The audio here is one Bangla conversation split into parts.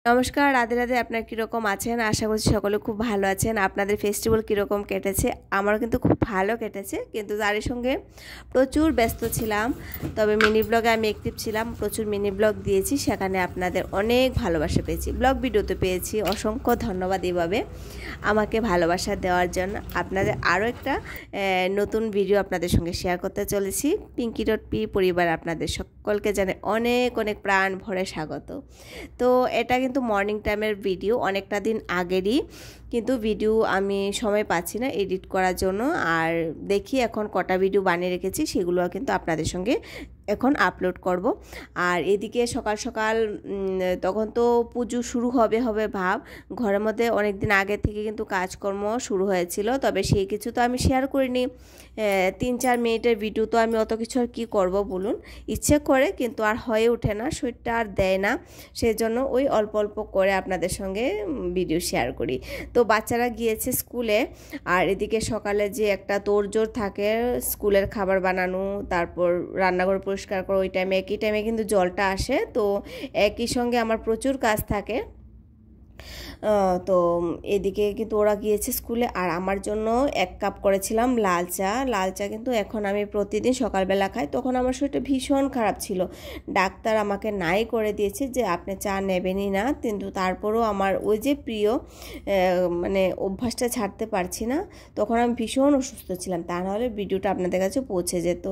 নমস্কার, রাধে রাধে। আপনারা কীরকম আছেন? আশা করছি সকলে খুব ভালো আছেন। আপনাদের ফেস্টিভ্যাল কীরকম কেটেছে? আমারও কিন্তু খুব ভালো কেটেছে, কিন্তু তারই সঙ্গে প্রচুর ব্যস্ত ছিলাম। তবে মিনি ব্লগে আমি অ্যাক্টিভ ছিলাম, প্রচুর মিনি ব্লগ দিয়েছি, সেখানে আপনাদের অনেক ভালোবাসা পেয়েছি। ব্লগ ভিডিওতে পেয়েছি, অসংখ্য ধন্যবাদ এভাবে আমাকে ভালোবাসা দেওয়ার জন্য। আপনাদের আরও একটা নতুন ভিডিও আপনাদের সঙ্গে শেয়ার করতে চলেছি। পিঙ্কি.পি পরিবার আপনাদের সকলকে জানে অনেক অনেক প্রাণ ভরে স্বাগত। তো এটা কিন্তু মর্নিং টাইমের ভিডিও, অনেকটা দিন আগেরই, কিন্তু ভিডিও আমি সময় পাচ্ছি না এডিট করার জন্য। আর দেখি এখন কটা ভিডিও বানিয়ে রেখেছি, সেগুলো কিন্তু আপনাদের সঙ্গে এখন আপলোড করব। আর এদিকে সকাল সকাল তখন তো পুজো শুরু হবে ভাব, ঘরের মধ্যে অনেক দিন আগে থেকে কিন্তু কাজকর্ম শুরু হয়েছিল, তবে সেই কিছু তো আমি শেয়ার করিনি। 3-4 মিনিটের ভিডিও তো আমি অত কিছু আর কী করবো বলুন, ইচ্ছে করে কিন্তু আর হয়ে ওঠে না, শরীরটা আর দেয় না, সেজন্য ওই অল্প অল্প করে আপনাদের সঙ্গে ভিডিও শেয়ার করি। তো বাচ্চারা গিয়েছে স্কুলে, আর এদিকে সকালে যে একটা তোড়জোড় থাকে স্কুলের খাবার বানানো, তারপর রান্নাঘর পরিষ্কার করো, ওই টাইমে একই টাইমে কিন্তু জলটা আসে, তো একই সঙ্গে আমার প্রচুর কাজ থাকে। তো এদিকে কিন্তু ওরা গিয়েছে স্কুলে, আর আমার জন্য 1 কাপ করেছিলাম লাল চা কিন্তু এখন আমি প্রতিদিন সকালবেলা খাই। তখন আমার শরীরটা ভীষণ খারাপ ছিল, ডাক্তার আমাকে নাই করে দিয়েছে যে আপনি চা নেবেনই না, কিন্তু তারপরেও আমার ওই যে প্রিয় মানে অভ্যাসটা ছাড়তে পারছি না। তখন আমি ভীষণ অসুস্থ ছিলাম, তা নাহলে ভিডিওটা আপনাদের কাছে পৌঁছে যেত।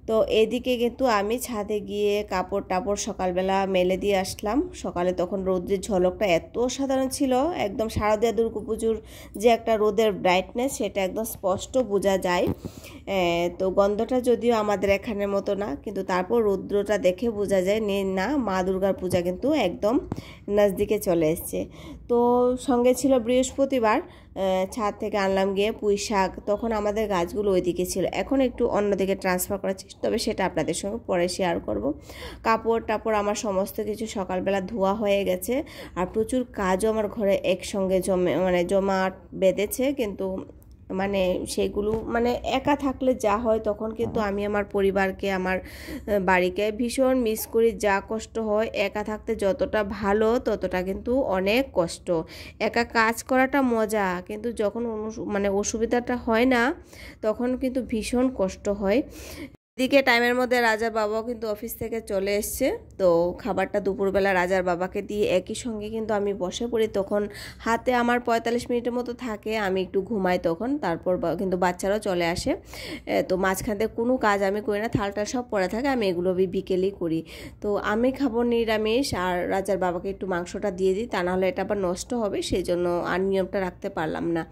তো এদিকে কিন্তু আমি ছাদে গিয়ে কাপড় টাপড় সকালবেলা মেলে দিয়ে আসলাম। সকালে তখন রোদের ঝলকটা এত সাধারণ ছিল, একদম শারদীয়া দুর্গাপুজোর যে একটা রোদের ব্রাইটনেস, সেটা একদম স্পষ্ট বোঝা যায়। তো গন্ধটা যদিও আমাদের এখানের মতো না, কিন্তু তারপর রৌদ্রটা দেখে বোঝা যায় না মা দুর্গার পূজা কিন্তু একদম নজদিকে চলে এসছে। তো সঙ্গে ছিল বৃহস্পতিবার, ছাদ থেকে আনলাম গিয়ে পুঁই শাক। তখন আমাদের গাছগুলো ওইদিকে ছিল, এখন একটু অন্যদিকে ট্রান্সফার করেছি, তবে সেটা আপনাদের সঙ্গে পরে শেয়ার করব। কাপড় টাপড় আমার সমস্ত কিছু সকালবেলা ধোয়া হয়ে গেছে, আর প্রচুর কাজও আমার ঘরে একসঙ্গে জমা বেঁধেছে, কিন্তু সেগুলো একা থাকলে যা হয়, তখন কিন্তু আমি আমার পরিবারকে, আমার বাড়িকে ভীষণ মিস করি। যা কষ্ট হয় একা থাকতে, যতটা ভালো ততটা কিন্তু অনেক কষ্ট। একা কাজ করাটা মজা, কিন্তু যখন অসুবিধাটা হয় না, তখন কিন্তু ভীষণ কষ্ট হয়। এদিকে টাইমের মধ্যে রাজার বাবাও কিন্তু অফিস থেকে চলে এসছে, তো খাবারটা দুপুরবেলা রাজার বাবাকে দিয়ে একই সঙ্গে কিন্তু আমি বসে পড়ি। তখন হাতে আমার 45 মিনিটের মতো থাকে, আমি একটু ঘুমাই তখন, তারপর কিন্তু বাচ্চারাও চলে আসে। তো মাঝখান থেকে কোনো কাজ আমি করি না, থালটা সব পড়ে থাকে, আমি এগুলো বিকেলেই করি। তো আমি খাবো নিরামিষ, আর রাজার বাবাকে একটু মাংসটা দিয়ে দিই, তা নাহলে এটা আবার নষ্ট হবে, সেই জন্য আর নিয়মটা রাখতে পারলাম না।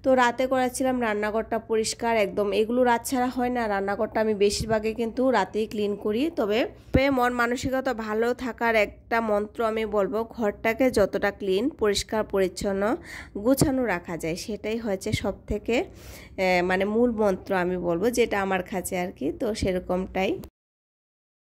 তো রাতে করেছিলাম রান্নাঘরটা পরিষ্কার একদম, এগুলো রাত ছাড়া হয় না। রান্নাঘরটা আমি বেশিরভাগই কিন্তু রাতেই ক্লিন করি। তবে মন মানসিকতা ভালো থাকার একটা মন্ত্র আমি বলবো, ঘরটাকে যতটা ক্লিন পরিষ্কার পরিচ্ছন্ন গুছানো রাখা যায়, সেটাই হচ্ছে সব থেকে মূল মন্ত্র আমি বলবো, যেটা আমার কাছে আর কি। তো সেরকমটাই।